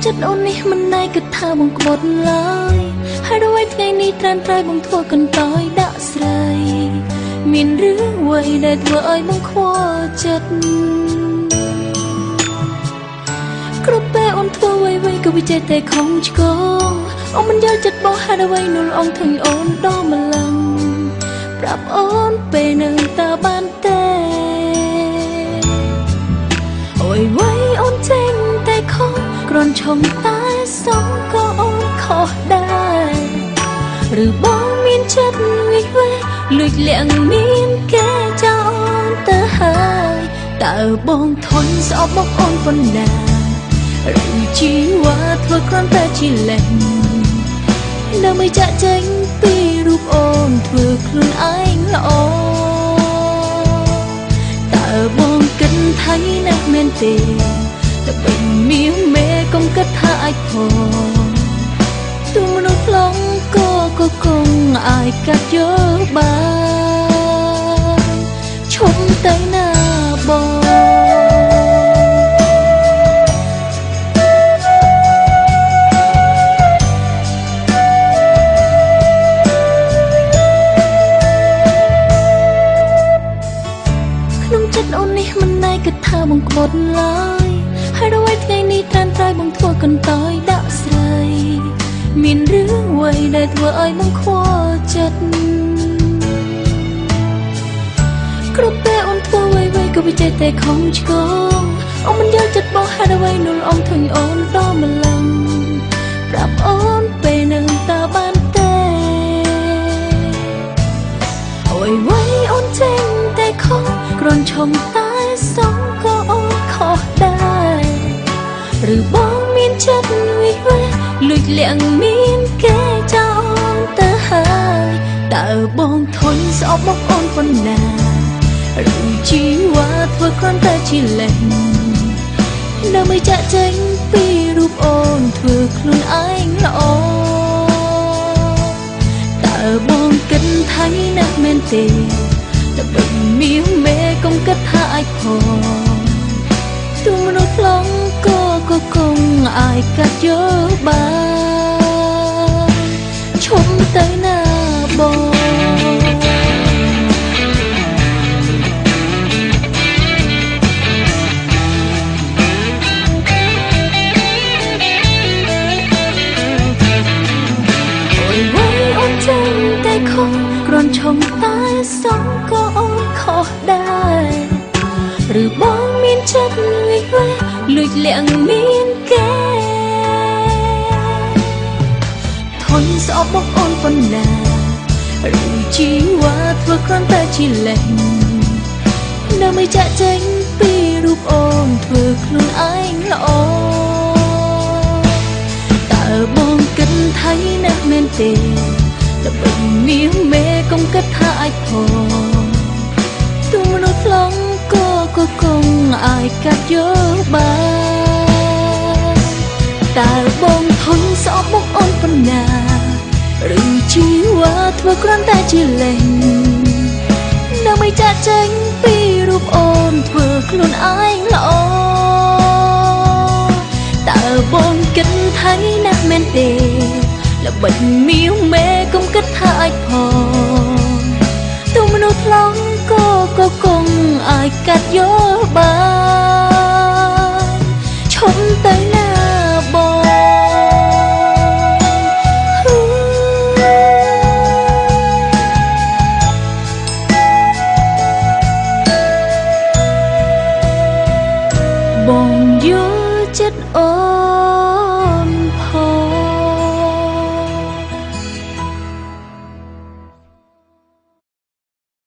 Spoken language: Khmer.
ចិត្តអូននេះមិនណែគិតថាបងក្បត់ឡើយហើយដល់ថ្ងៃនេះត្រានត្រៃបងធ្វើកន្តើយដាក់ស្រីមានរឿងអ្វីដែលធ្វើឲ្យបងខ្វល់ចិត្តគ្រប់ពេលអូនធ្វើអ្វីក៏វាចេះតែខំឆ្កងអូនមិនយល់ចិត្តបងហេតុអ្វីនោះអូនឃើញអូនដល់ម្លឹងប្រាប់អូនពេលនៅតើបានទេអូយវ៉ៃអូនចេញតែខំគ្រាន់ឆុងតែសងក៏អូនខុសដែរឬបងមានចិត្តវិវេលួចលាក់មានគេចោលអូនទៅហើយតើបងធន់ស្អប់មកអូនប៉ុណ្ណាឬជីវ៉ាធ្វើគ្រាន់តែជាលេងដើម្បីចាក់ចេញពីរូបអូនធ្វើខ្លួនឯងល្អតើបងគិតថាណាស់មែនទេតែពេលមានមេកុំគិតថាអាចផងទូមនុស្សឡងក៏គង់អាចកាត់យកបានឈប់ទៅណាបងចិត្តអូននេះមិនណែគិតថាបងក្បត់ឡើយហើយដល់ថ្ងៃនេះត្រានត្រៃបងធ្វើកន្តើយដាក់ស្រីមានរឿងអ្វីដែលធ្វើឲ្យបងខ្វល់ចិត្តគ្រប់ពេលអូនធ្វើអ្វីក៏វាចេះតែខំឆ្កងអូនមិនយល់ចិត្តបងហេតុអ្វីនោះអូនឃើញអូនដល់ម្លឹងប្រាប់អូនពេលនៅតើបានទេអូយវ៉ៃអូនចេញតែខំគ្រាន់ឆុងតែសងក៏អូនខុសដែរឬបងមានចិត្តវិវេលួចលាក់មានគេចោលអូនទៅហើយតើបងធន់ស្អប់មកអូនប៉ុណ្ណាឬជីវ៉ាធ្វើគ្រាន់តែជាលេងដើម្បីចាក់ចេញពីរូបអូនធ្វើខ្លួនឯងល្អតើបងគិតថាណាស់មែនទេតែពេលមានមេកុំគិតថាអាចផងទូមនុស្សឡងក៏គង់អាចកាត់យកបានឈប់ទៅណាបងគ្រាន់ឆុងតែសងក៏អូនខុសដែរឬបងមានចិត្តវិវេលួចលាក់មានគេធន់ស្អប់មកអូនប៉ុណ្ណាឬជីវ៉ាធ្វើគ្រាន់តែជាលេងដើម្បីចាក់ចេញពីរូបអូនធ្វើខ្លួនឯងល្អតើបងគិតថាណាស់មែនទេតែពេលមានមេកុំគិតថាអាចផងទូមនុស្សឡងក៏គង់អាចកាត់យកបានតើបងធន់ស្អប់មកអូនប៉ុណ្ណាឬជីវ៉ាធ្វើគ្រាន់តែជាលេងដើម្បីចាក់ចេញពីរូបអូនធ្វើខ្លួនឯងល្អតើបងគិតថាណាស់មែនទេល្បិចមាវមេកុំគិតថាអាចផងទូមនុស្សឡងក៏គង់អាចកាត់យកបានឈប់ទៅណាបងយល់ចិត្តអូ